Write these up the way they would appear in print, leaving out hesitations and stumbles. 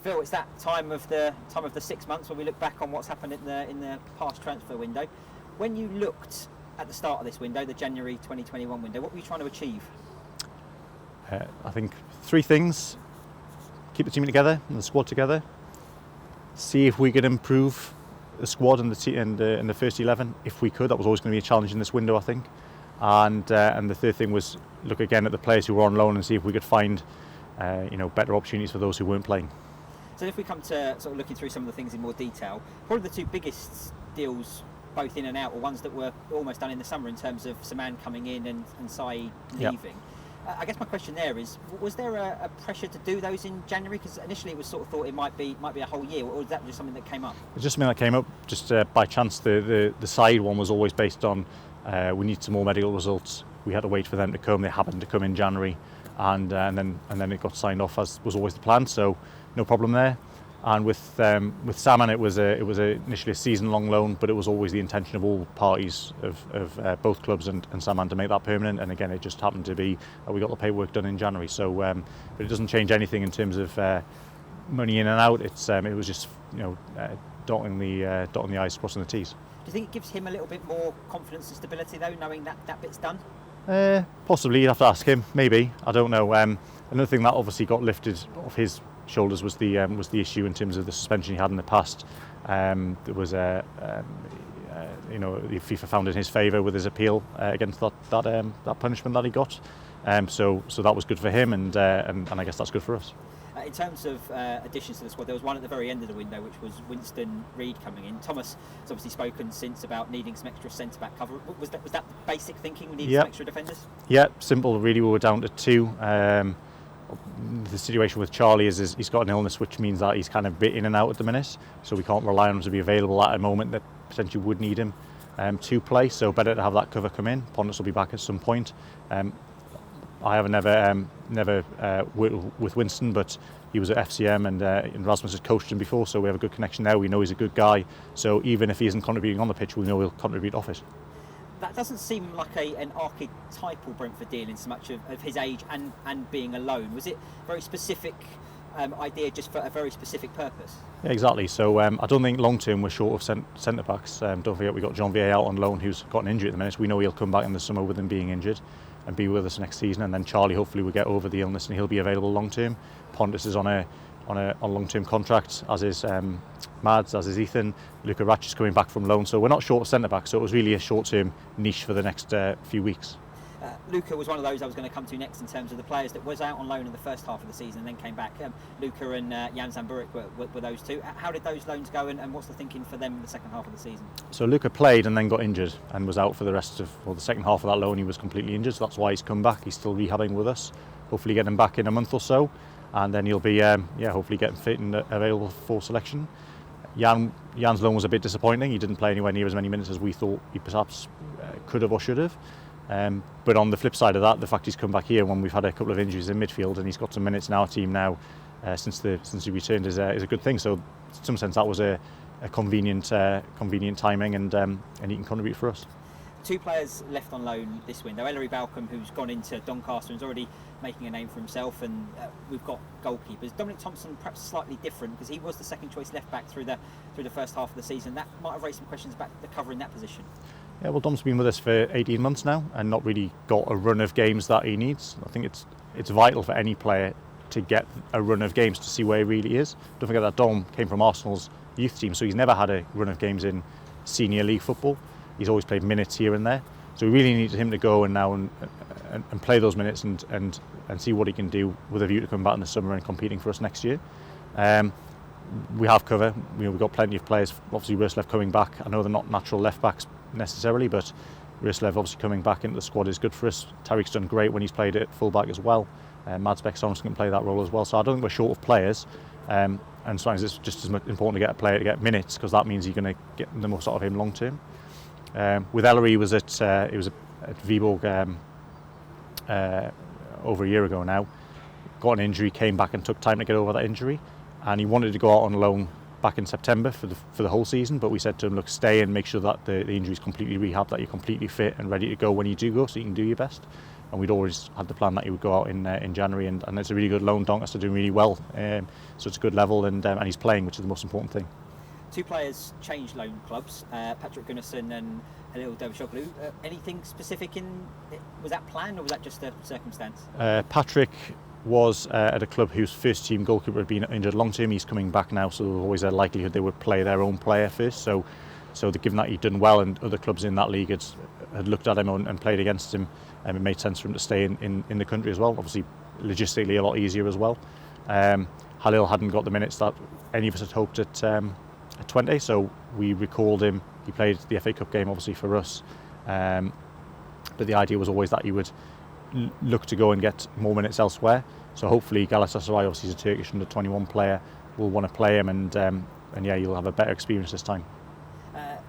Phil, it's that time of the 6 months where we look back on what's happened in the past transfer window. When you looked at the start of this window, the January 2021 window, what were you trying to achieve? I think 3 things: keep the team together and the squad together. See if we could improve the squad and the first 11 if we could. That was always going to be a challenge in this window, I think. And the third thing was look again at the players who were on loan and see if we could find better opportunities for those who weren't playing. So if we come to sort of looking through some of the things in more detail, probably the 2 biggest deals, both in and out, were ones that were almost done in the summer in terms of Saman coming in and Sai leaving. I guess my question there is, was there a pressure to do those in January? Because initially it was sort of thought it might be a whole year, or was that just something that came up? It's just something that came up just by chance. The side one was always based on we need some more medical results. We had to wait for them to come. They happened to come in January, and then it got signed off as was always the plan. So no problem there. And with Saman, it was initially a season-long loan, but it was always the intention of all parties of both clubs and Saman to make that permanent. And again, it just happened to be that we got the paperwork done in January. So, but it doesn't change anything in terms of money in and out. It was just dotting the I's, crossing the T's. Do you think it gives him a little bit more confidence and stability though, knowing that bit's done? Possibly, you'd have to ask him. Maybe, I don't know. Another thing that obviously got lifted off his shoulders was the issue in terms of the suspension he had in the past. There was the FIFA found in his favour with his appeal against that punishment that he got. So that was good for him, and I guess that's good for us. In terms of additions to the squad, there was one at the very end of the window, which was Winston Reid coming in. Thomas has obviously spoken since about needing some extra centre-back cover. Was that the basic thinking? We needed some extra defenders? Yeah, simple. Really, we were down to 2. The situation with Charlie is he's got an illness, which means that he's kind of a bit in and out at the minute. So we can't rely on him to be available at a moment that potentially would need him to play. So better to have that cover come in. Pontus will be back at some point. I haven't never worked with Winston, but he was at FCM and Rasmus has coached him before, so we have a good connection there. We know he's a good guy, so even if he isn't contributing on the pitch, we know he'll contribute off it. That doesn't seem like an archetypal Brentford deal in so much of his age and being alone. Was it a very specific idea just for a very specific purpose? Yeah, exactly. So I don't think long term we're short of centre backs. Don't forget we've got John Vier out on loan who's got an injury at the minute. We know he'll come back in the summer with him being injured and be with us next season, and then Charlie hopefully will get over the illness and he'll be available long term. Pontus is on a long term contract, as is Mads, as is Ethan. Luca Ratch is coming back from loan, so we're not short of centre back. So it was really a short term niche for the next few weeks. Luca was one of those I was going to come to next in terms of the players that was out on loan in the first half of the season and then came back. Luca and Jan Zamburik were those 2. How did those loans go, and what's the thinking for them in the second half of the season? So Luca played and then got injured and was out for the rest of the second half of that loan. He was completely injured, so that's why he's come back. He's still rehabbing with us. Hopefully get him back in a month or so, and then he'll be hopefully getting fit and available for selection. Jan's loan was a bit disappointing. He didn't play anywhere near as many minutes as we thought he perhaps could have or should have. But on the flip side of that, the fact he's come back here when we've had a couple of injuries in midfield and he's got some minutes in our team now since he returned is a good thing. So in some sense that was a convenient timing, and he can contribute for us. 2 players left on loan this window. Ellery Balcom, who's gone into Doncaster and is already making a name for himself, and we've got goalkeepers. Dominic Thompson perhaps slightly different because he was the second choice left back through the first half of the season. That might have raised some questions about the cover in that position. Yeah, well, Dom's been with us for 18 months now and not really got a run of games that he needs. I think it's vital for any player to get a run of games to see where he really is. Don't forget that Dom came from Arsenal's youth team, so he's never had a run of games in senior league football. He's always played minutes here and there. So we really needed him to go and now and play those minutes and see what he can do with a view to come back in the summer and competing for us next year. We have cover. We've got plenty of players. Obviously, Ruslev coming back. I know they're not natural left backs necessarily, but Ruslev obviously coming back into the squad is good for us. Tariq's done great when he's played at full back as well. Mads Beck-Sorensen can play that role as well. So I don't think we're short of players. And sometimes it's just as important to get a player to get minutes, because that means you're going to get the most out of him long term. With Ellery, he was at Viborg over a year ago now. Got an injury, came back and took time to get over that injury, and he wanted to go out on loan back in September for the whole season. But we said to him, look, stay and make sure that the injury is completely rehabbed, that you're completely fit and ready to go when you do go, so you can do your best. and we'd always had the plan that he would go out in January, and it's a really good loan. Doncaster doing really well, so it's a good level, and he's playing, which is the most important thing. Two players changed loan clubs, Patrick Gunnarsson and Halil Dervishoglu. Anything specific was that planned, or was that just a circumstance? Patrick was at a club whose first team goalkeeper had been injured long term. He's coming back now, so there was always a likelihood they would play their own player first. So given that he'd done well and other clubs in that league had looked at him and played against him, it made sense for him to stay in the country as well. Obviously, logistically a lot easier as well. Halil hadn't got the minutes that any of us had hoped at 20, so we recalled him. He played the FA Cup game obviously for us, but the idea was always that he would look to go and get more minutes elsewhere. So hopefully Galatasaray, obviously he's a Turkish under-21 player, will want to play him, and yeah, you'll have a better experience this time.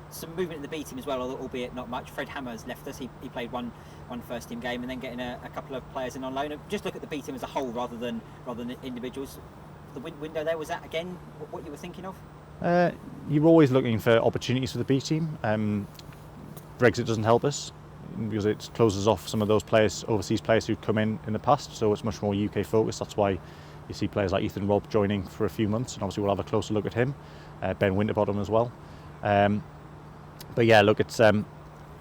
Some movement in the B team as well, albeit not much. Fred Hammer's left us. He played one first team game, and then getting a couple of players in on loan. Just look at the B team as a whole rather than individuals. The window there, was that again what you were thinking of? You're always looking for opportunities for the B team. Brexit doesn't help us because it closes off some of those players, overseas players who'd come in the past, so it's much more UK focused. That's why you see players like Ethan Robb joining for a few months, and obviously we'll have a closer look at him, Ben Winterbottom as well. But yeah, look, it's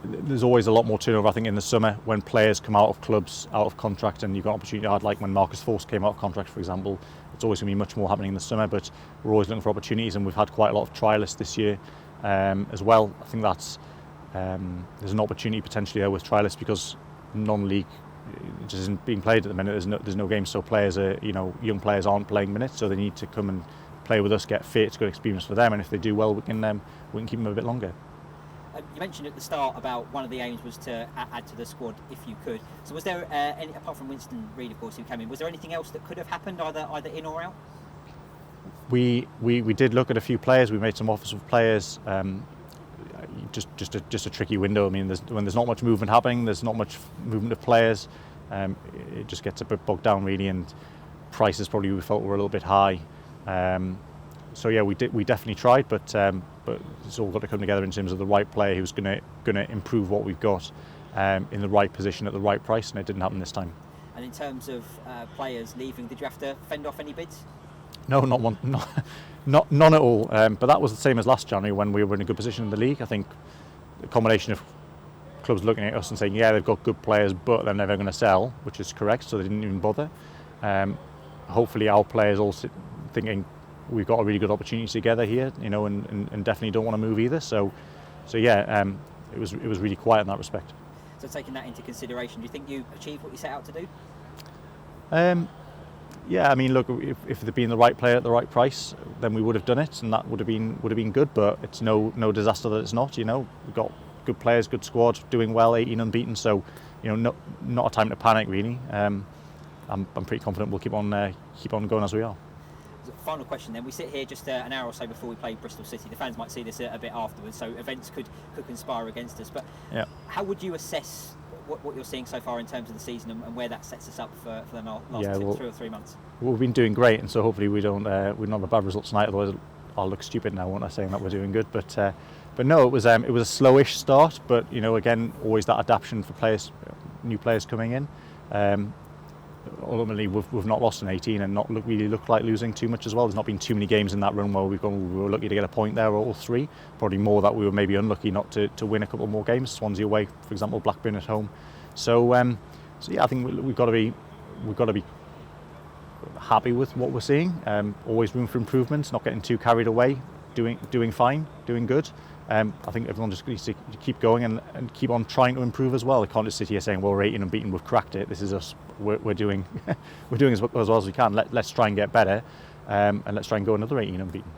there's always a lot more turnover, I think, in the summer when players come out of clubs, out of contract, and you've got opportunity. Like when Marcus Force came out of contract, for example, it's always going to be much more happening in the summer, but we're always looking for opportunities, and we've had quite a lot of trialists this year as well. I think that's there's an opportunity potentially there with trialists because non-league just isn't being played at the minute. There's no games, so players are, young players aren't playing minutes, so they need to come and play with us, get fit. It's a good experience for them, and if they do well, we can keep them a bit longer. You mentioned at the start about one of the aims was to add to the squad if you could. So was there any, apart from Winston Reid, of course, who came in, was there anything else that could have happened, either in or out? We did look at a few players. We made some offers with players. Just a tricky window. I mean, when there's not much movement happening, there's not much movement of players. It just gets a bit bogged down really, and prices probably we felt were a little bit high. So yeah, we definitely tried, but it's all got to come together in terms of the right player who's going to improve what we've got in the right position at the right price, and it didn't happen this time. And in terms of players leaving, did you have to fend off any bids? No, not one, none at all. But that was the same as last January when we were in a good position in the league. I think the combination of clubs looking at us and saying, yeah, they've got good players, but they're never going to sell, which is correct, so they didn't even bother. Hopefully our players all thinking we've got a really good opportunity together here, and definitely don't want to move either. So yeah, it was really quiet in that respect. So taking that into consideration, do you think you achieved what you set out to do? Yeah, I mean, look, if there'd been the right player at the right price, then we would have done it, and that would have been good. But it's no disaster that it's not. We've got good players, good squad, doing well, 18 unbeaten. So, not a time to panic really. I'm pretty confident we'll keep on going as we are. Final question then. We sit here just an hour or so before we play Bristol City. The fans might see this a bit afterwards, so events could conspire against us. But yeah, how would you assess what you're seeing so far in terms of the season and where that sets us up for the last 2 or 3 months? Well, we've been doing great, and so hopefully we don't have a bad result tonight. Otherwise, I'll look stupid now, won't I, saying that we're doing good? But no, it was a slowish start. But again, always that adaptation for players, new players coming in. Ultimately, we've not lost an 18 and not really looked like losing too much as well. There's not been too many games in that run where we were lucky to get a point there, or all three. Probably more that we were maybe unlucky not to win a couple more games. Swansea away, for example, Blackburn at home. So yeah, I think we've got to be happy with what we're seeing. Always room for improvement. Not getting too carried away. Doing fine. Doing good. I think everyone just needs to keep going and keep on trying to improve as well. They can't just sit here saying, well, we're 18 unbeaten, we've cracked it. This is us. We're doing as well as we can. Let's try and get better, and let's try and go another 18 unbeaten.